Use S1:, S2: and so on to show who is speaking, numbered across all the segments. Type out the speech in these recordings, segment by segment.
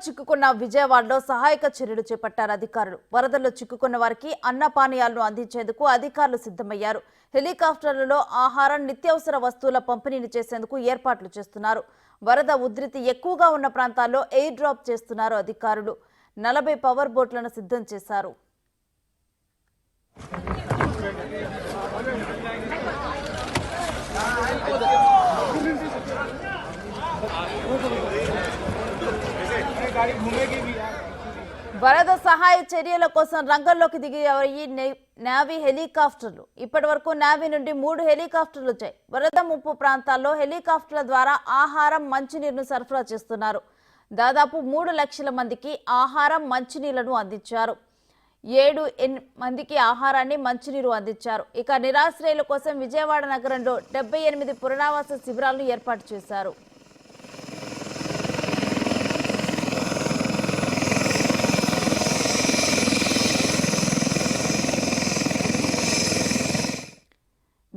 S1: చిక్కుకున్న విజయవాడలో సహాయక చర్యలు చేపట్టారు అధికారులు. వరదల్లో చిక్కుకున్న వారికి అన్నపానీయాలను అందించేందుకు అధికారులు సిద్ధమయ్యారు. హెలికాప్టర్లలో ఆహారం, నిత్యావసర వస్తువుల పంపిణీని చేసేందుకు ఏర్పాట్లు చేస్తున్నారు. వరద ఉధృతి ఎక్కువగా ఉన్న ప్రాంతాల్లో ఎయిర్ డ్రాప్ చేస్తున్నారు అధికారులు. 40 పవర్ బోట్లను సిద్ధం చేశారు. వరద సహాయ చర్యల కోసం రంగంలోకి దిగాయి నేవీ హెలికాప్టర్లు. ఇప్పటి వరకు నేవీ నుండి 3 హెలికాప్టర్లు వచ్చాయి. వరద ముప్పు ప్రాంతాల్లో హెలికాప్టర్ల ద్వారా ఆహారం, మంచినీరును సరఫరా చేస్తున్నారు. దాదాపు 3 లక్షల మందికి ఆహారం, మంచినీళ్లను అందించారు. 7 మందికి ఆహారాన్ని, మంచినీరు అందించారు. ఇక నిరాశ్రయుల కోసం విజయవాడ నగరంలో 78 పునరావాస శిబిరాలను ఏర్పాటు చేశారు.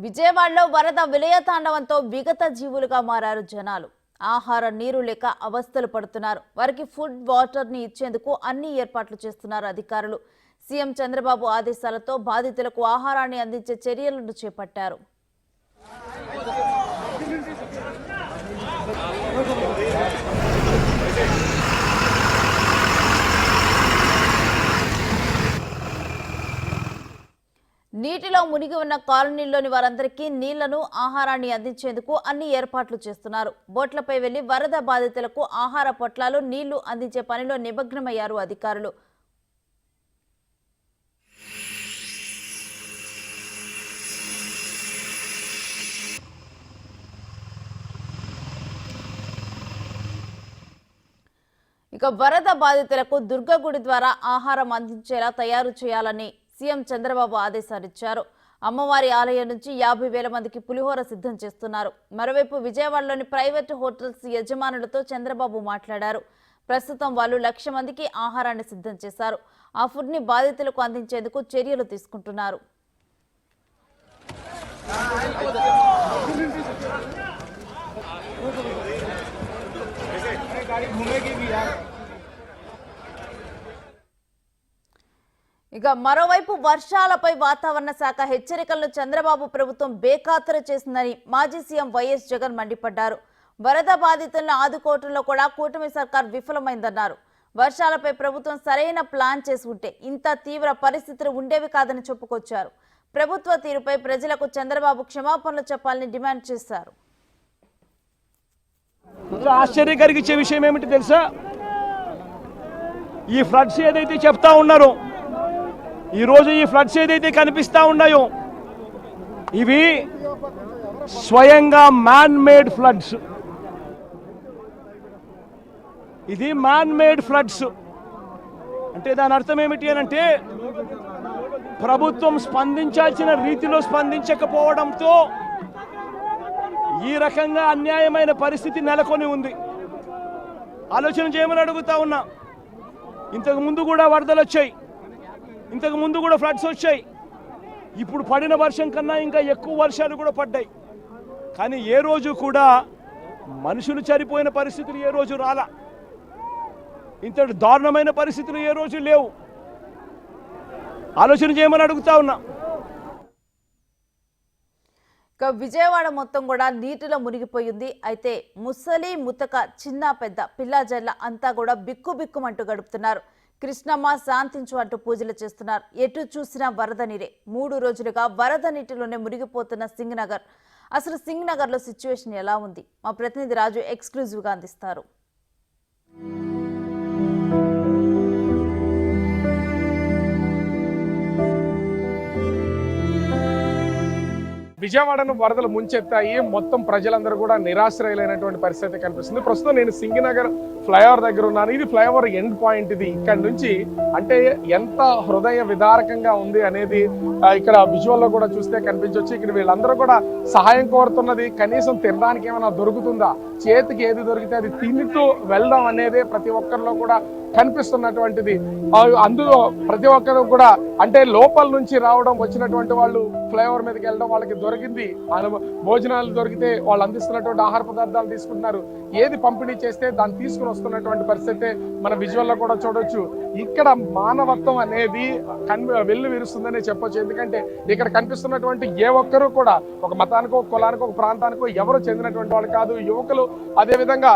S1: విజయవాడలో వరద విలయతాండవంతో విగత జీవులుగా మారారు జనాలు. ఆహారం, నీరు లేక అవస్థలు పడుతున్నారు. వారికి ఫుడ్, వాటర్ ని ఇచ్చేందుకు అన్ని ఏర్పాట్లు చేస్తున్నారు అధికారులు. సీఎం చంద్రబాబు ఆదేశాలతో బాధితులకు ఆహారాన్ని అందించే చర్యలను చేపట్టారు. నీటిలో మునిగి ఉన్న కాలనీల్లోని వారందరికీ నీళ్లను, ఆహారాన్ని అందించేందుకు అన్ని ఏర్పాట్లు చేస్తున్నారు. బోట్లపై వెళ్లి వరద బాధితులకు ఆహార పొట్లాలు, నీళ్లు అందించే పనిలో నిమగ్నమయ్యారు అధికారులు. ఇక వరద బాధితులకు దుర్గగుడి ద్వారా ఆహారం అందించేలా తయారు చేయాలని సీఎం చంద్రబాబు ఆదేశాలిచ్చారు. అమ్మవారి ఆలయం నుంచి 50,000 మందికి పులిహోర సిద్ధం చేస్తున్నారు. మరోవైపు విజయవాడలోని ప్రైవేటు హోటల్స్ యజమానులతో చంద్రబాబు మాట్లాడారు. ప్రస్తుతం వాళ్ళు 1,00,000 మందికి ఆహారాన్ని సిద్ధం చేశారు. ఆ ఫుడ్ ని బాధితులకు అందించేందుకు చర్యలు తీసుకుంటున్నారు. ఇక మరోవైపు వర్షాలపై వాతావరణ శాఖ హెచ్చరికలను చంద్రబాబు ప్రభుత్వం బేఖాతరు చేసిందని మాజీ సీఎం వైఎస్ జగన్ మండిపడ్డారు. వరద బాధితులను ఆదుకోవడంలో కూడా కూటమి సర్కార్ విఫలమైందన్నారు. వర్షాలపై ప్రభుత్వం సరైన ప్లాన్ చేసి ఉంటే ఇంత తీవ్ర పరిస్థితులు ఉండేవి కాదని చెప్పుకొచ్చారు. ప్రభుత్వ తీరుపై ప్రజలకు చంద్రబాబు క్షమాపణలు చెప్పాలని డిమాండ్ చేశారు.
S2: ఆశ్చర్యం కలిగించే విషయం ఏమిటి తెలుసా? ఈ ఫ్లడ్స్ ఏదైతే చెప్తా ఉన్నారో, ఈరోజు ఈ ఫ్లడ్స్ ఏదైతే కనిపిస్తా ఉన్నాయో, ఇవి స్వయంగా మ్యాన్ మేడ్ ఫ్లడ్స్. ఇది మ్యాన్ మేడ్ ఫ్లడ్స్ అంటే దాని అర్థం ఏమిటి అని అంటే, ప్రభుత్వం స్పందించాల్సిన రీతిలో స్పందించకపోవడంతో ఈ రకంగా అన్యాయమైన పరిస్థితి నెలకొని ఉంది. ఆలోచన చేయమని అడుగుతా ఉన్నా. ఇంతకు ముందు కూడా వరదలు వచ్చాయి, ఇంతకు ముందు కూడా ఫ్లడ్స్ వచ్చాయి. ఇప్పుడు పడిన వర్షం కన్నా ఇంకా ఎక్కువ వర్షాలు కూడా పడ్డాయి. కానీ ఏ రోజు కూడా మనుషులు చనిపోయిన పరిస్థితులు ఏ రోజు రాలా. ఇంతటి దారుణమైన పరిస్థితులు ఏ రోజు లేవు. ఆలోచన చేయమని అడుగుతా ఉన్నా.
S1: ఇక విజయవాడ మొత్తం కూడా నీటిలో మునిగిపోయింది. అయితే ముసలి, ముతక, చిన్న పెద్ద, పిల్లాజల్ల అంతా కూడా బిక్కుబిక్కుమంటూ గడుపుతున్నారు. కృష్ణమ్మ శాంతించు అంటూ పూజలు చేస్తున్నారు. ఎటు చూసినా వరద నీరే. 3 రోజులుగా వరద నీటిలోనే మునిగిపోతున్న సింగ్ నగర్. అసలు సింగ్ నగర్ లో సిచ్యువేషన్ ఎలా ఉంది? మా ప్రతినిధి రాజు ఎక్స్క్లూజివ్ గా అందిస్తారు.
S3: విజయవాడను వరదలు ముంచెత్తాయి. మొత్తం ప్రజలందరూ కూడా నిరాశ్రయులైనటువంటి పరిస్థితి కనిపిస్తుంది. ప్రస్తుతం నేను సింగనగర్ ఫ్లైఓవర్ దగ్గర ఉన్నాను. ఇది ఫ్లైఓవర్ ఎండ్ పాయింట్. ఇది ఇక్కడ నుంచి అంటే ఎంత హృదయ విదారకంగా ఉంది అనేది ఇక్కడ విజువల్ లో కూడా చూస్తే కనిపించవచ్చు. ఇక్కడ వీళ్ళందరూ కూడా సహాయం కోరుతున్నది కనీసం తినడానికి ఏమైనా దొరుకుతుందా, చేతికి ఏది దొరికితే అది తింటూ వెళ్దాం అనేదే ప్రతి ఒక్కరిలో కూడా కనిపిస్తున్నటువంటిది. అందులో ప్రతి ఒక్కరు కూడా అంటే లోపల నుంచి రావడం, వచ్చినటువంటి వాళ్ళు ఫ్లైఓవర్ మీదకి వెళ్ళడం, వాళ్ళకి దొరికింది భోజనాలు దొరికితే వాళ్ళు అందిస్తున్నటువంటి ఆహార పదార్థాలు తీసుకుంటున్నారు. ఏది పంపిణీ చేస్తే దాన్ని తీసుకుని వస్తున్నటువంటి పరిస్థితి మన విజువల్లో కూడా చూడొచ్చు. ఇక్కడ మానవత్వం అనేది వెల్లు విరుస్తుందనే చెప్పొచ్చు. ఎందుకంటే ఇక్కడ కనిపిస్తున్నటువంటి ఏ ఒక్కరూ కూడా ఒక మతానికో, కులానికో, ఒక ప్రాంతానికో ఎవరు చెందినటువంటి వాళ్ళు కాదు. యువకులు అదేవిధంగా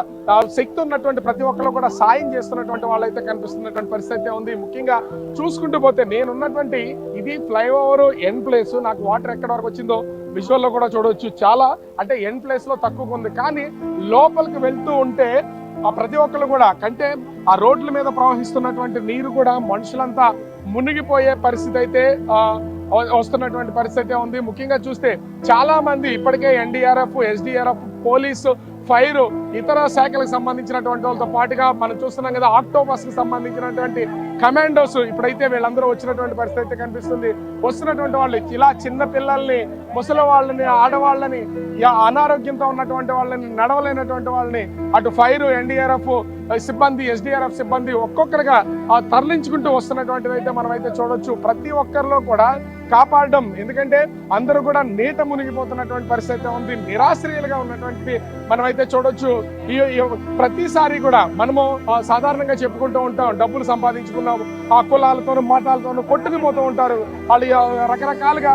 S3: శక్తి ఉన్నటువంటి ప్రతి ఒక్కరు కూడా సాయం చేస్తున్నటువంటి వాళ్ళైతే కనిపిస్తున్నటువంటి పరిస్థితి ఉంది. ముఖ్యంగా చూసుకుంటూ పోతే నేనున్నటువంటి ఇది ఫ్లైఓవర్ ఎండ్ ప్లేస్. నాకు వాటర్ ఎక్కడ వరకు వచ్చిందో విజువల్లో కూడా చూడవచ్చు. చాలా అంటే ఎండ్ ప్లేస్ లో తక్కువగా ఉంది, కానీ లోపలికి వెళ్తూ ఉంటే ఆ ప్రతి ఒక్కరు కూడా కంటే ఆ రోడ్ల మీద ప్రవహిస్తున్నటువంటి నీరు కూడా మనుషులంతా మునిగిపోయే పరిస్థితి అయితే వస్తున్నటువంటి పరిస్థితి ఉంది. ముఖ్యంగా చూస్తే చాలా మంది ఇప్పటికే ఎన్డీఆర్ఎఫ్, ఎస్డీఆర్ఎఫ్, పోలీసు, ఫైర్, ఇతర శాఖలకు సంబంధించినటువంటి వాళ్ళతో పాటుగా మనం చూస్తున్నాం కదా ఆక్టోపస్ కి సంబంధించినటువంటి కమాండోస్ ఇప్పుడైతే వీళ్ళందరూ వచ్చినటువంటి పరిస్థితి కనిపిస్తుంది. వస్తున్నటువంటి వాళ్ళు ఇలా చిన్న పిల్లల్ని, ముసలి వాళ్ళని, ఆడవాళ్ళని, అనారోగ్యంతో ఉన్నటువంటి వాళ్ళని, నడవలేనటువంటి వాళ్ళని అటు ఫైర్, ఎన్డీఆర్ఎఫ్ సిబ్బంది, ఎస్డీఆర్ఎఫ్ సిబ్బంది ఒక్కొక్కరిగా తరలించుకుంటూ వస్తున్నటువంటిది అయితే మనమైతే చూడొచ్చు. ప్రతి ఒక్కరిలో కూడా కాపాడడం, ఎందుకంటే అందరూ కూడా నీట మునిగిపోతున్నటువంటి పరిస్థితి ఉంది. నిరాశ్రయులుగా ఉన్నటువంటి మనమైతే చూడొచ్చు. ప్రతిసారి కూడా మనము సాధారణంగా చెప్పుకుంటూ ఉంటాం, డబ్బులు సంపాదించుకున్నాము, ఆ కులాలతోనూ మతాలతోనూ కొట్టుకుపోతూ ఉంటారు, వాళ్ళు రకరకాలుగా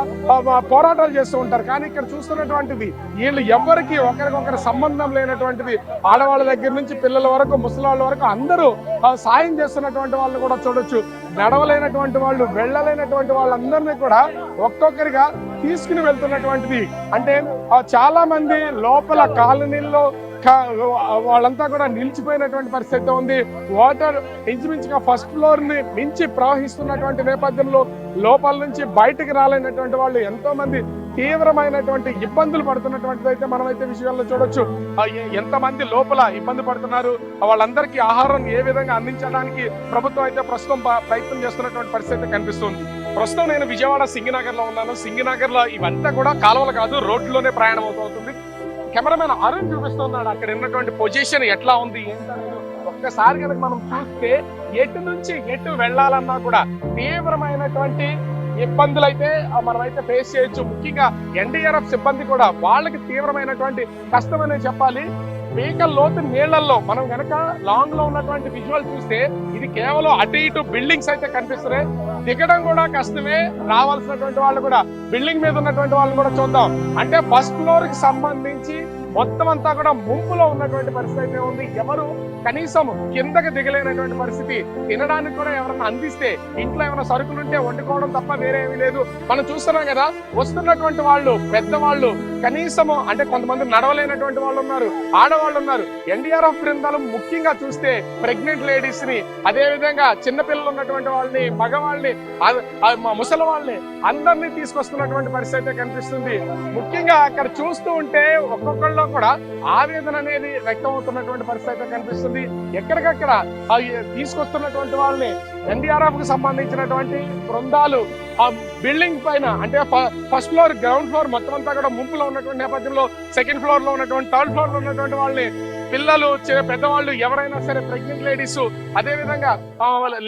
S3: పోరాటాలు చేస్తూ ఉంటారు. కానీ ఇక్కడ చూస్తున్నటువంటిది వీళ్ళు ఎవరికి ఒకరికొకరి సంబంధం లేనటువంటిది. ఆడవాళ్ళ దగ్గర నుంచి పిల్లల వరకు, ముసలాళ్ళ వరకు అందరూ సాయం చేస్తున్నటువంటి వాళ్ళని కూడా చూడొచ్చు. నడవలేనటువంటి వాళ్ళు, వెళ్ళలేనటువంటి వాళ్ళందరినీ కూడా ఒక్కొక్కరిగా తీసుకుని వెళ్తున్నటువంటిది. అంటే చాలా మంది లోపల కాలనీల్లో వాళ్ళంతా కూడా నిలిచిపోయినటువంటి పరిస్థితి ఉంది. వాటర్ ఇంచుమించుగా ఫస్ట్ ఫ్లోర్ ని మించి ప్రవహిస్తున్నటువంటి నేపథ్యంలో లోపల నుంచి బయటకు రాలేనటువంటి వాళ్ళు ఎంతో మంది తీవ్రమైనటువంటి ఇబ్బందులు పడుతున్నటువంటిది అయితే మనమైతే విషయాల్లో చూడొచ్చు. ఎంతమంది లోపల ఇబ్బంది పడుతున్నారు, వాళ్ళందరికీ ఆహారం ఏ విధంగా అందించడానికి ప్రభుత్వం అయితే ప్రస్తుతం ప్రయత్నం చేస్తున్నటువంటి పరిస్థితి కనిపిస్తుంది. ప్రస్తుతం నేను విజయవాడ సింగినగర్ లో ఉన్నాను. సింగినగర్ లో ఇవంతా కూడా కాలువలు కాదు, రోడ్లోనే ప్రయాణం అవుతుంది. కెమెరామెన్ అరుణ్ చూపిస్తున్నాడు అక్కడ ఉన్నటువంటి పొజిషన్ ఎట్లా ఉంది ఏంటనేది. ఒక్కసారి కనుక మనం చూస్తే ఎటు నుంచి ఎటు వెళ్ళాలన్నా కూడా తీవ్రమైనటువంటి ఇబ్బందులు అయితే మనమైతే ఫేస్ చేయొచ్చు. ముఖ్యంగా ఎన్డీఆర్ఎఫ్ సిబ్బంది కూడా వాళ్ళకి తీవ్రమైనటువంటి కష్టమనే చెప్పాలి. వెహికల్ లోతు నీళ్లలో మనం కనుక లాంగ్ లో ఉన్నటువంటి విజువల్ చూస్తే ఇది కేవలం అటు ఇటు బిల్డింగ్స్ అయితే కనిపిస్తున్నాయి. దిగడం కూడా కష్టమే. రావాల్సినటువంటి వాళ్ళు కూడా బిల్డింగ్ మీద ఉన్నటువంటి వాళ్ళని కూడా చూద్దాం. అంటే ఫస్ట్ ఫ్లోర్ కి సంబంధించి మొత్తం అంతా కూడా ముంపులో ఉన్నటువంటి పరిస్థితి ఉంది. ఎవరు కనీసం కిందకి దిగలేనటువంటి పరిస్థితి. తినడానికి కూడా ఎవరైనా అందిస్తే ఇంట్లో ఏమైనా సరుకులు ఉంటే వండుకోవడం తప్ప వేరే ఏమీ లేదు. మనం చూస్తున్నాం కదా వస్తున్నటువంటి వాళ్ళు, పెద్దవాళ్ళు కనీసము అంటే కొంతమంది నడవలేనటువంటి వాళ్ళు ఉన్నారు, ఆడవాళ్ళు ఉన్నారు. ఎన్డీఆర్ఎఫ్ బృందాలు ముఖ్యంగా చూస్తే ప్రెగ్నెంట్ లేడీస్ ని, అదే విధంగా చిన్నపిల్లలు ఉన్నటువంటి వాళ్ళని, మగవాళ్ళని, ముసలి వాళ్ళని అందరినీ తీసుకొస్తున్నటువంటి పరిస్థితి కనిపిస్తుంది. ముఖ్యంగా అక్కడ చూస్తూ ఉంటే ఒక్కొక్కళ్ళు కూడా ఆవేదన అనేది వ్యక్తం అవుతున్నటువంటి పరిస్థితి కనిపిస్తుంది. ఎక్కడికక్కడ తీసుకొస్తున్నటువంటి వాళ్ళని ఎన్డీఆర్ఎఫ్ కు సంబంధించినటువంటి బృందాలు ఆ బిల్డింగ్ పైన అంటే ఫస్ట్ ఫ్లోర్, గ్రౌండ్ ఫ్లోర్ మొత్తం అంతా కూడా ముంపులో ఉన్నటువంటి నేపథ్యంలో సెకండ్ ఫ్లోర్ లో ఉన్నటువంటి, థర్డ్ ఫ్లోర్ లో ఉన్నటువంటి వాళ్ళని, పిల్లలు, పెద్దవాళ్ళు ఎవరైనా సరే, ప్రెగ్నెంట్ లేడీస్, అదే విధంగా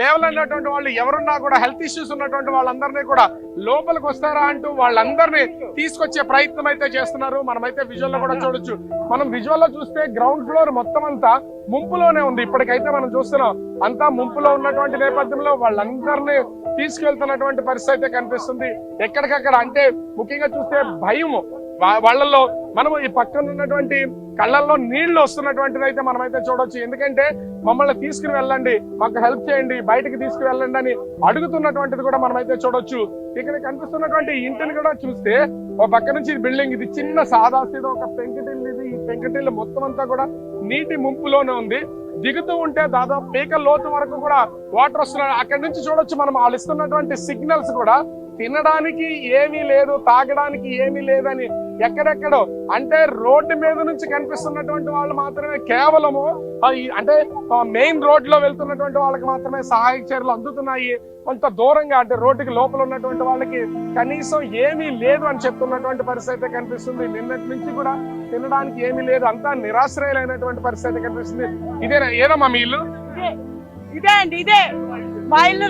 S3: లేవలేనటువంటి వాళ్ళు ఎవరున్నా కూడా, హెల్త్ ఇష్యూస్ ఉన్నటువంటి వాళ్ళందరినీ కూడా లోపలికి వస్తారా అంటూ వాళ్ళందరినీ తీసుకొచ్చే ప్రయత్నం అయితే చేస్తున్నారు. మనమైతే విజువల్ లో కూడా చూడొచ్చు. మనం విజువల్ లో చూస్తే గ్రౌండ్ ఫ్లోర్ మొత్తం అంతా ముంపులోనే ఉంది. ఇప్పటికైతే మనం చూస్తున్నాం అంతా ముంపులో ఉన్నటువంటి నేపథ్యంలో వాళ్ళందరినీ తీసుకెళ్తున్నటువంటి పరిస్థితి కనిపిస్తుంది. ఎక్కడికక్కడ అంటే ముఖ్యంగా చూస్తే భయము వాళ్ళల్లో. మనము ఈ పక్కన ఉన్నటువంటి కళ్ళల్లో నీళ్లు వస్తున్నటువంటిది అయితే మనమైతే చూడొచ్చు. ఎందుకంటే మమ్మల్ని తీసుకుని వెళ్ళండి, మాకు హెల్ప్ చేయండి, బయటకు తీసుకువెళ్ళండి అని అడుగుతున్నటువంటిది కూడా మనమైతే చూడొచ్చు. ఇక్కడ కనిపిస్తున్నటువంటి ఇంటిని కూడా చూస్తే ఒక పక్క నుంచి బిల్డింగ్, ఇది చిన్న సాదాసీదో ఒక పెంకుటిల్లు. ఇది ఈ పెంకుటిల్లు మొత్తం అంతా కూడా నీటి ముంపులోనే ఉంది. దిగుతూ ఉంటే దాదాపు పీకల లోతు వరకు కూడా వాటర్ వస్తున్నాయి. అక్కడి నుంచి చూడొచ్చు మనం వాళ్ళు ఇస్తున్నటువంటి సిగ్నల్స్ కూడా తినడానికి ఏమీ లేదు, తాగడానికి ఏమీ లేదని ఎక్కడెక్కడో అంటే రోడ్డు మీద నుంచి కనిపిస్తున్నటువంటి వాళ్ళు మాత్రమే కేవలము అంటే మెయిన్ రోడ్ లో వెళ్తున్నటువంటి వాళ్ళకి మాత్రమే సహాయక చర్యలు అందుతున్నాయి. కొంత దూరంగా అంటే రోడ్డుకి లోపల ఉన్నటువంటి వాళ్ళకి కనీసం ఏమీ లేదు అని చెప్తున్నటువంటి పరిస్థితి కనిపిస్తుంది. నిన్నటి నుంచి కూడా తినడానికి ఏమీ లేదు, అంతా నిరాశ్రయులైనటువంటి పరిస్థితి కనిపిస్తుంది. ఇదేనా ఏదమ్మా మీ ఇల్లు?
S4: ఇదే అండి ఇదే మా ఇల్లు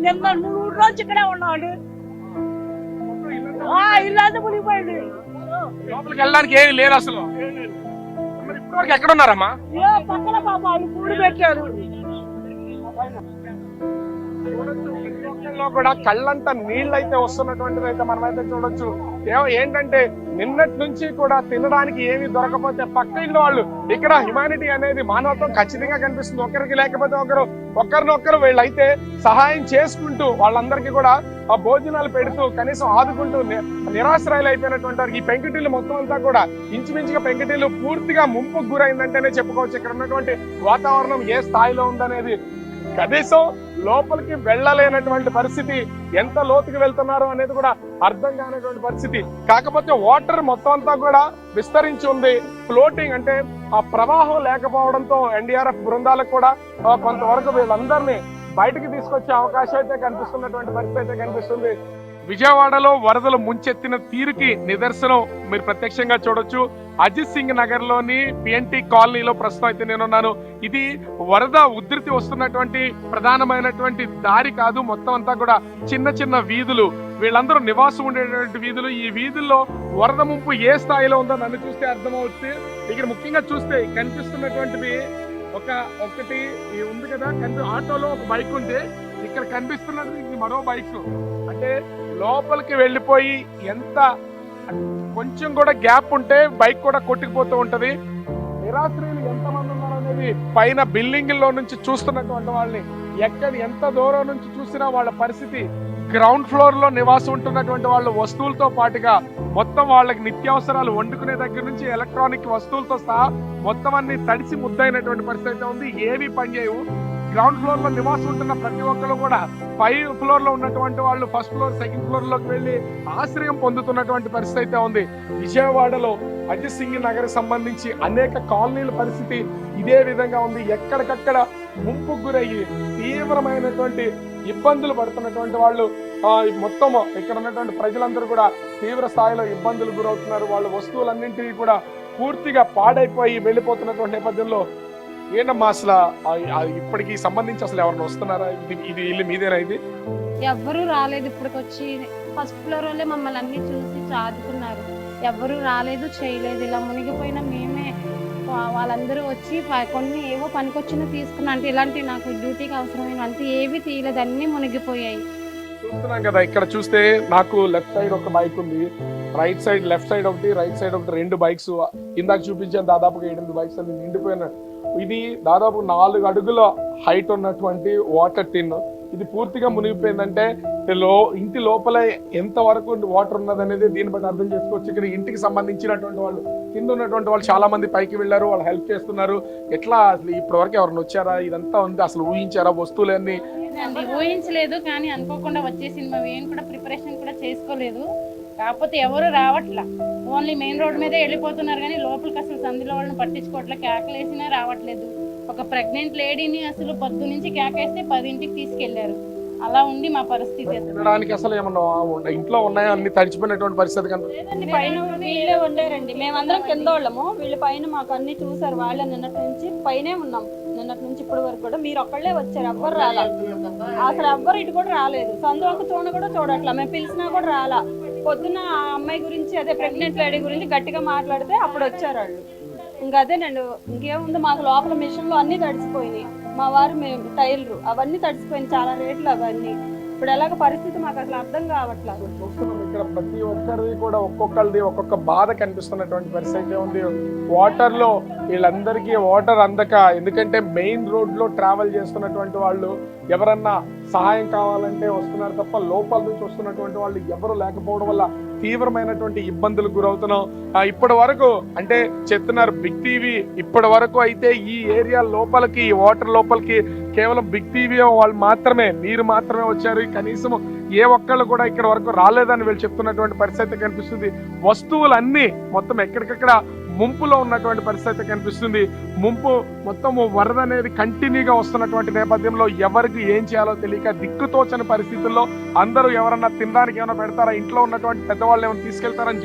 S4: నిన్న 3 రోజులు ఇక్కడే ఉన్నాడు. ఇల్లు అంతా మునిగిపోయింది.
S3: లోపలికి వెళ్ళడానికి ఏమీ లేదు అసలు. మరి ఇప్పటివరకు ఎక్కడ ఉన్నారమ్మా?
S4: పక్కన పాప వాళ్ళు కూడి పెట్టారు.
S3: కూడా కళ్ళంతా నీళ్ళు అయితే వస్తున్నటువంటిది అయితే మనమైతే చూడొచ్చు. ఏంటంటే నిన్నటి నుంచి కూడా తినడానికి ఏమి దొరకపోతే పక్క ఇల్లు వాళ్ళు ఇక్కడ హ్యుమానిటీ అనేది మానవత్వం ఖచ్చితంగా కనిపిస్తుంది. ఒకరికి లేకపోతే ఒకరినొకరు వీళ్ళైతే సహాయం చేసుకుంటూ వాళ్ళందరికీ కూడా ఆ భోజనాలు పెడుతూ కనీసం ఆదుకుంటూ నిరాశ్రయాలు అయిపోయినటువంటి వారికి ఈ పెంకుటిల్లు మొత్తం అంతా కూడా ఇంచుమించుగా పెంకుటిల్లు పూర్తిగా ముంపుకు గురైందంటేనే చెప్పుకోవచ్చు. ఇక్కడ ఉన్నటువంటి వాతావరణం ఏ స్థాయిలో ఉందనేది కనీసం లోపలికి వెళ్ళలేనటువంటి పరిస్థితి, ఎంత లోతుకి వెళ్తున్నారు అనేది కూడా అర్థం కానటువంటి పరిస్థితి. కాకపోతే వాటర్ మొత్తం అంతా కూడా విస్తరించి ఉంది. ఫ్లోటింగ్ అంటే ఆ ప్రవాహం లేకపోవడంతో ఎన్డీఆర్ఎఫ్ బృందాలకు కూడా కొంతవరకు వీళ్ళందరినీ బయటికి తీసుకొచ్చే అవకాశం అయితే కనిపిస్తున్నటువంటి పరిస్థితి అయితే కనిపిస్తుంది. విజయవాడలో వరదలు ముంచెత్తిన తీరుకి నిదర్శనం మీరు ప్రత్యక్షంగా చూడొచ్చు. అజిత్ సింగ్ నగర్ లోని పిఎన్టీ కాలనీలో ప్రస్తుతం అయితే నేనున్నాను. ఇది వరద ఉధృతి వస్తున్నటువంటి ప్రధానమైనటువంటి దారి కాదు, మొత్తం అంతా కూడా చిన్న చిన్న వీధులు, వీళ్ళందరూ నివాసం ఉండేటువంటి వీధులు. ఈ వీధుల్లో వరద ముంపు ఏ స్థాయిలో ఉందో నన్ను చూస్తే అర్థమవుతుంది. ఇక్కడ ముఖ్యంగా చూస్తే కనిపిస్తున్నటువంటివి ఒకటి ఉంది కదా, ఆటోలో ఒక బైక్ ఉంటే ఇక్కడ కనిపిస్తున్నది మరో బైక్. అంటే లోపలికి వెళ్ళిపోయి ఎంత కొంచెం కూడా గ్యాప్ ఉంటే బైక్ కూడా కొట్టుకుపోతూ ఉంటది. నిరాశ్రయులు ఎంతమంది ఉన్నారు అనేది పైన బిల్డింగ్ లో నుంచి చూస్తున్నటువంటి వాళ్ళని ఎంత దూరం నుంచి చూసినా వాళ్ళ పరిస్థితి, గ్రౌండ్ ఫ్లోర్ లో నివాసం ఉంటున్నటువంటి వాళ్ళు వస్తువులతో పాటుగా మొత్తం వాళ్ళకి నిత్యావసరాలు వండుకునే దగ్గర నుంచి ఎలక్ట్రానిక్ వస్తువులతో సహా మొత్తం అన్ని తడిసి ముద్దైనటువంటి పరిస్థితి అయితే ఉంది. ఏవి పనిచేయవు. గ్రౌండ్ ఫ్లోర్ లో నివాసం ఉంటున్న ప్రతి ఒక్కరు కూడా 5th ఫ్లోర్ లో ఉన్నటువంటి వాళ్ళు 1st ఫ్లోర్ 2nd ఫ్లోర్ లోకి వెళ్లి ఆశ్రయం పొందుతున్నటువంటి పరిస్థితి అయితే ఉంది. విజయవాడలో అజిత్ సింగ్ నగర్ సంబంధించి అనేక కాలనీల పరిస్థితి ఇదే విధంగా ఉంది. ఎక్కడికక్కడ ముంపుకు గురయ్యి తీవ్రమైనటువంటి ఇబ్బందులు పడుతున్నటువంటి వాళ్ళు మొత్తం ఇక్కడ ఉన్నటువంటి ప్రజలందరూ కూడా తీవ్ర స్థాయిలో ఇబ్బందులు గురవుతున్నారు. వాళ్ళ వస్తువులన్నింటినీ కూడా పూర్తిగా పాడైపోయి వెళ్ళిపోతున్నటువంటి నేపథ్యంలో ఏంటమ్మా అసలు ఇప్పటికి సంబంధించి అసలు ఎవరైనా వస్తున్నారా? ఇది ఇల్లు మీదేనా? ఇది
S5: ఎవ్వరూ రాలేదు. ఇప్పటికొచ్చి 1st ఫ్లోర్ వాళ్ళే మమ్మల్ని అన్ని చూసి చాదుకున్నారు. ఎవ్వరూ రాలేదు, చేయలేదు. ఇలా మునిగిపోయినా మేమే వాళ్ళందరూ వచ్చి కొన్ని ఏవో పనికొచ్చినా తీసుకున్నా. అంటే ఇలాంటి నాకు డ్యూటీకి అవసరమైన అంటే ఏవి తీయలేదు, అన్ని మునిగిపోయాయి.
S3: చూస్తున్నాం కదా, ఇక్కడ చూస్తే నాకు లెఫ్ట్ సైడ్ ఒక బైక్ ఉంది, రైట్ సైడ్ లెఫ్ట్ సైడ్ ఒకటి, రైట్ సైడ్ ఒకటి, 2 బైక్స్. ఇందాక చూపించాను దాదాపుగా 8 బైక్స్ అది నిండిపోయినట్టు. ఇది దాదాపు 4 అడుగుల హైట్ ఉన్నటువంటి వాటర్ టిన్. ఇది పూర్తిగా మునిగిపోయిందంటే ఇంటి లోపల ఎంత వరకు వాటర్ ఉన్నది అనేది దీన్ని బట్టి అర్థం చేసుకోవచ్చు. ఇక్కడ ఇంటికి సంబంధించినటువంటి వాళ్ళు, కింద ఉన్నటువంటి వాళ్ళు చాలా మంది పైకి వెళ్ళారు, వాళ్ళు హెల్ప్ చేస్తున్నారు. ఎట్లా అసలు ఇప్పటి వరకు ఎవరైనా వచ్చారా? ఇదంతా ఉంది, అసలు ఊహించారా వస్తువులన్నీ?
S5: ఊహించలేదు, కానీ అనుకోకుండా వచ్చేసింది. మేము ఏం కూడా ప్రిపరేషన్ కూడా చేసుకోలేదు. కాకపోతే ఎవరు రావట్లా, ఓన్లీ మెయిన్ రోడ్ మీదే వెళ్ళిపోతున్నారు. కానీ లోపలికి అసలు సందులో వాళ్ళని పట్టించుకోవట్లే, కేకలేసినా రావట్లేదు. ఒక ప్రెగ్నెంట్ లేడీని అసలు పొద్దు నుంచి కేకేస్తే 10ంటికి తీసుకెళ్లారు. అలా ఉంది మా పరిస్థితి.
S3: తినడానికి అసలు ఏమన్నా ఇంట్లో ఉన్నాయా? అన్ని తడిచిపోయినటువంటి పరిస్థితి
S6: కనిపిస్తుంది. పైన వీళ్ళే ఉండారండి, మేమందరం కింద వాళ్ళము, వీళ్ళ పైన మాకు అన్ని చూసారు. వాళ్ళే నిన్నటి నుంచి పైనే ఉన్నాం, నిన్నటి నుంచి ఇప్పటి వరకు కూడా. మీరు ఒక్కళ్ళే వచ్చారు, ఎవ్వరు రాలా, అసలు ఎవ్వరు ఇటు కూడా రాలేదు. సందు ఒక తోన కూడా చూడట్లా, మేము పిలిచినా కూడా రాలా. పొద్దున్న ఆ అమ్మాయి గురించి, అదే ప్రెగ్నెంట్ లేడీ గురించి గట్టిగా మాట్లాడితే అప్పుడు వచ్చారు వాళ్ళు. ఇంకా అదేనండి, ఇంకేముంది, మాకు లోపల మిషన్లు అన్ని తడిసిపోయినాయి. మా వారు మేము టైలరు, అవన్నీ తడిసిపోయినాయి, చాలా రేట్లు అవన్నీ. ఇప్పుడు ఎలాగ పరిస్థితి మాకు అసలు అర్థం కావట్లేదు.
S3: చూస్తున్నాం ఇక్కడ ప్రతి ఒక్కరిది కూడా ఒక్కొక్కరిది ఒక్కొక్క బాధ కనిపిస్తున్నటువంటి పరిస్థితి ఉంది. వాటర్ లో వీళ్ళందరికీ వాటర్ అందక, ఎందుకంటే మెయిన్ రోడ్ లో ట్రావెల్ చేస్తున్నటువంటి వాళ్ళు ఎవరన్నా సహాయం కావాలంటే వస్తున్నారు తప్ప లోపల నుంచి వస్తున్నటువంటి వాళ్ళు ఎవరు లేకపోవడం వల్ల తీవ్రమైనటువంటి ఇబ్బందులు గురవుతున్నాం. ఇప్పటి వరకు అంటే చెప్తున్నారు బిగ్ టీవీ, ఇప్పటి వరకు అయితే ఈ ఏరియా లోపలికి, ఈ వాటర్ లోపలికి కేవలం బిగ్ టీవీ వాళ్ళు మాత్రమే, మీరు మాత్రమే వచ్చారు. కనీసం ఏ ఒక్కళ్ళు కూడా ఇక్కడ వరకు రాలేదని వీళ్ళు చెప్తున్నటువంటి పరిస్థితి కనిపిస్తుంది. వస్తువులన్నీ మొత్తం ఎక్కడికక్కడ ముంపులో ఉన్నటువంటి పరిస్థితి కనిపిస్తుంది. ముంపు మొత్తము వరద అనేది కంటిన్యూగా వస్తున్నటువంటి నేపథ్యంలో ఎవరికి ఏం చేయాలో తెలియక దిక్కుతోచని పరిస్థితుల్లో అందరూ ఎవరన్నా తినడానికి ఏమైనా పెడతారా, ఇంట్లో ఉన్నటువంటి పెద్దవాళ్ళు ఏమైనా తీసుకెళ్తారని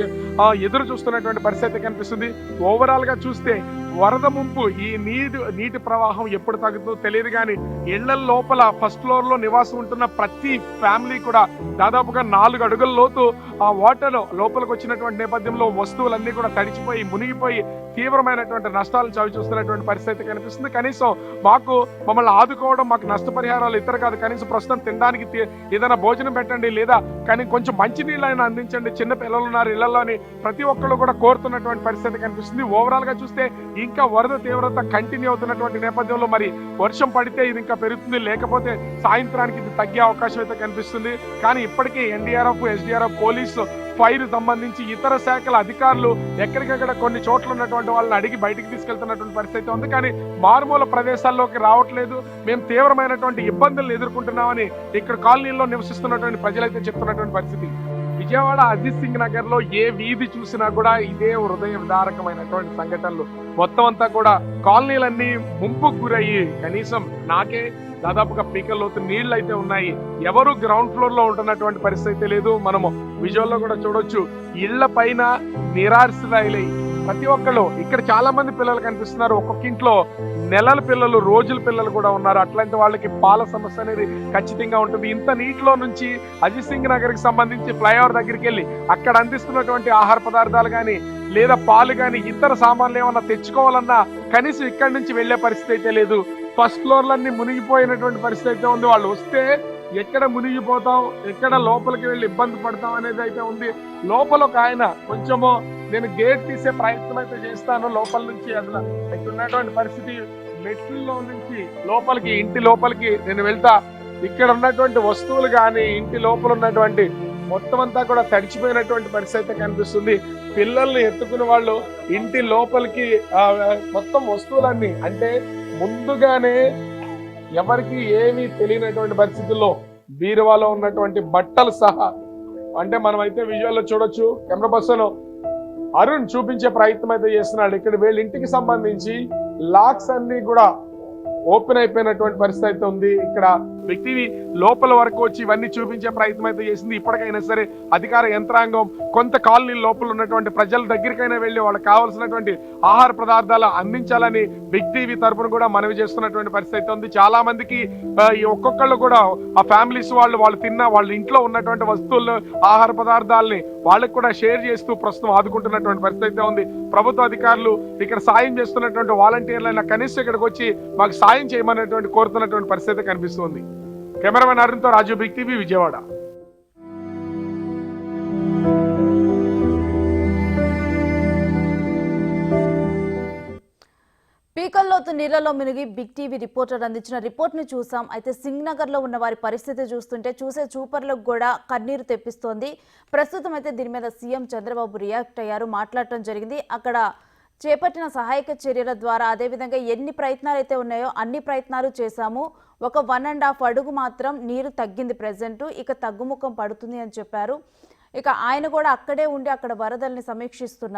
S3: ఎదురు చూస్తున్నటువంటి పరిస్థితి కనిపిస్తుంది. ఓవరాల్ గా చూస్తే వరద ముంపు ఈ నీటి ప్రవాహం ఎప్పుడు తగ్గుతుందో తెలియదు కానీ ఇళ్ల లోపల ఫస్ట్ ఫ్లోర్ లో నివాసం ఉంటున్న ప్రతి ఫ్యామిలీ కూడా దాదాపుగా 4 అడుగుల లోతు ఆ వాటర్ లోపలికి వచ్చినటువంటి నేపథ్యంలో వస్తువులన్నీ కూడా తడిచిపోయి మునిగిపోయి తీవ్రమైనటువంటి నష్టాలను చవి చూస్తున్నటువంటి పరిస్థితి కనిపిస్తుంది. కనీసం మమ్మల్ని ఆదుకోవడం, మాకు నష్టపరిహారాలు ఇతర కాదు, కనీసం ప్రస్తుతం తినడానికి ఏదైనా భోజనం పెట్టండి, లేదా కానీ కొంచెం మంచినీళ్ళు అయినా అందించండి, చిన్న పిల్లలు ఉన్నారు ఇళ్లలోని ప్రతి ఒక్కళ్ళు కూడా కోరుతున్నటువంటి పరిస్థితి కనిపిస్తుంది. ఓవరాల్ గా చూస్తే ఇంకా వరద తీవ్రత కంటిన్యూ అవుతున్నటువంటి నేపథ్యంలో మరి వర్షం పడితే ఇది ఇంకా పెరుగుతుంది, లేకపోతే సాయంత్రానికి ఇది తగ్గే అవకాశం అయితే కనిపిస్తుంది. కానీ ఇప్పటికీ ఎన్డీఆర్ఎఫ్, ఎస్డీఆర్ఎఫ్, పోలీసు, ఫైర్ సంబంధించి ఇతర శాఖల అధికారులు ఎక్కడికక్కడ కొన్ని చోట్ల ఉన్నటువంటి వాళ్ళని అడిగి బయటికి తీసుకెళ్తున్నటువంటి పరిస్థితి ఉంది. కానీ మారుమూల ప్రదేశాల్లోకి రావట్లేదు, మేము తీవ్రమైనటువంటి ఇబ్బందులను ఎదుర్కొంటున్నామని ఇక్కడ కాలనీల్లో నివసిస్తున్నటువంటి ప్రజలైతే చెప్తున్నటువంటి పరిస్థితి. విజయవాడ అజిత్ సింగ్ నగర్ లో ఏ వీధి చూసినా కూడా ఇదే హృదయ విదారకమైనటువంటి సంఘటనలు. మొత్తం అంతా కూడా కాలనీలన్నీ ముంపుకు గురయ్యి కనీసం నాకే దాదాపుగా పీకల్లోతు నీళ్లు అయితే ఉన్నాయి. ఎవరు గ్రౌండ్ ఫ్లోర్ లో ఉంటున్నటువంటి పరిస్థితి లేదు. మనము విజువల్లో కూడా చూడొచ్చు, ఇళ్ల పైన నిరాశ్రయులై ప్రతి ఒక్కళ్ళు ఇక్కడ చాలా మంది పిల్లలు కనిపిస్తున్నారు. ఒక్కొక్క ఇంట్లో నెలల పిల్లలు, రోజుల పిల్లలు కూడా ఉన్నారు. అట్లాంటి వాళ్ళకి పాల సమస్య అనేది ఖచ్చితంగా ఉంటుంది. ఇంత నీటిలో నుంచి అజిత్ సింగ్ నగర్ కి సంబంధించి ఫ్లైఓవర్ దగ్గరికి వెళ్ళి అక్కడ అందిస్తున్నటువంటి ఆహార పదార్థాలు కానీ లేదా పాలు కానీ ఇతర సామాన్లు ఏమన్నా తెచ్చుకోవాలన్నా కనీసం ఇక్కడి నుంచి వెళ్లే పరిస్థితి అయితే లేదు. ఫస్ట్ ఫ్లోర్లన్నీ మునిగిపోయినటువంటి పరిస్థితి అయితే ఉంది. వాళ్ళు వస్తే ఎక్కడ మునిగిపోతాం, ఎక్కడ లోపలికి వెళ్ళి ఇబ్బంది పడతాం అనేది అయితే ఉంది. లోపల ఒక ఆయన కొంచెము నేను గేట్ తీసే ప్రయత్నం అయితే చేస్తాను లోపల నుంచి. అసలు ఇక్కడ ఉన్నటువంటి పరిస్థితి మెట్లలో నుంచి లోపలికి, ఇంటి లోపలికి నేను వెళ్తా. ఇక్కడ ఉన్నటువంటి వస్తువులు కానీ ఇంటి లోపల ఉన్నటువంటి మొత్తం అంతా కూడా తడిచిపోయినటువంటి పరిస్థితి అయితే కనిపిస్తుంది. పిల్లల్ని ఎత్తుకునే వాళ్ళు ఇంటి లోపలికి మొత్తం వస్తువులన్నీ అంటే ముందుగానే ఎవరికి ఏమీ తెలియనటువంటి పరిస్థితుల్లో బీరువాలో ఉన్నటువంటి బట్టలు సహా అంటే మనం అయితే విజువల్లో చూడొచ్చు. కెమెరా పర్సన్ అరుణ్ చూపించే ప్రయత్నం అయితే చేస్తున్నాడు. ఇక్కడ వీళ్ళ ఇంటికి సంబంధించి లాక్స్ అన్ని కూడా ఓపెన్ అయిపోయినటువంటి పరిస్థితి అయితే ఉంది. ఇక్కడ వ్యక్తి లోపల వరకు వచ్చి ఇవన్నీ చూపించే ప్రయత్నం అయితే చేసింది. ఇప్పటికైనా సరే అధికార యంత్రాంగం కొంత కాలనీ లోపల ఉన్నటువంటి ప్రజల దగ్గరికైనా వెళ్ళి వాళ్ళకి కావాల్సినటువంటి ఆహార పదార్థాలు అందించాలని బిగ్ టీవీ తరపున కూడా మనవి చేస్తున్నటువంటి పరిస్థితి ఉంది. చాలా మందికి ఒక్కొక్కళ్ళు కూడా ఆ ఫ్యామిలీస్ వాళ్ళు తిన్న వాళ్ళ ఇంట్లో ఉన్నటువంటి వస్తువులు, ఆహార పదార్థాలని వాళ్ళకి కూడా షేర్ చేస్తూ ప్రస్తుతం ఆదుకుంటున్నటువంటి పరిస్థితి ఉంది. ప్రభుత్వ అధికారులు ఇక్కడ సాయం చేస్తున్నటువంటి వాలంటీర్లైనా కనీసం ఇక్కడికి వచ్చి మాకు సాయం చేయమనేటువంటి కోరుతున్నటువంటి పరిస్థితి కనిపిస్తుంది. కెమెరామెన్ అరుణ్తో రాజు, బిగ్ టీవీ, విజయవాడ.
S1: పీకల్లోతు నీళ్లలో మునిగి బిగ్ టీవీ రిపోర్టర్ అందించిన రిపోర్ట్ ని చూసాం. అయితే సింగ్ నగర్ లో ఉన్న వారి పరిస్థితి చూస్తుంటే చూసే చూపర్లకు కూడా కన్నీరు తెప్పిస్తోంది. ప్రస్తుతం అయితే దీని మీద సీఎం చంద్రబాబు రియాక్ట్ అయ్యారు, మాట్లాడటం జరిగింది. అక్కడ చేపట్టిన సహాయక చర్యల ద్వారా అదేవిధంగా ఎన్ని ప్రయత్నాలు అయితే ఉన్నాయో అన్ని ప్రయత్నాలు చేశాము. ఒక 1.5 అడుగు మాత్రం నీరు తగ్గింది ప్రెజెంట్, ఇక తగ్గుముఖం పడుతుంది అని చెప్పారు. ఇక ఆయన కూడా అక్కడే ఉండి అక్కడ వరదల్ని సమీక్షిస్తున్నారు.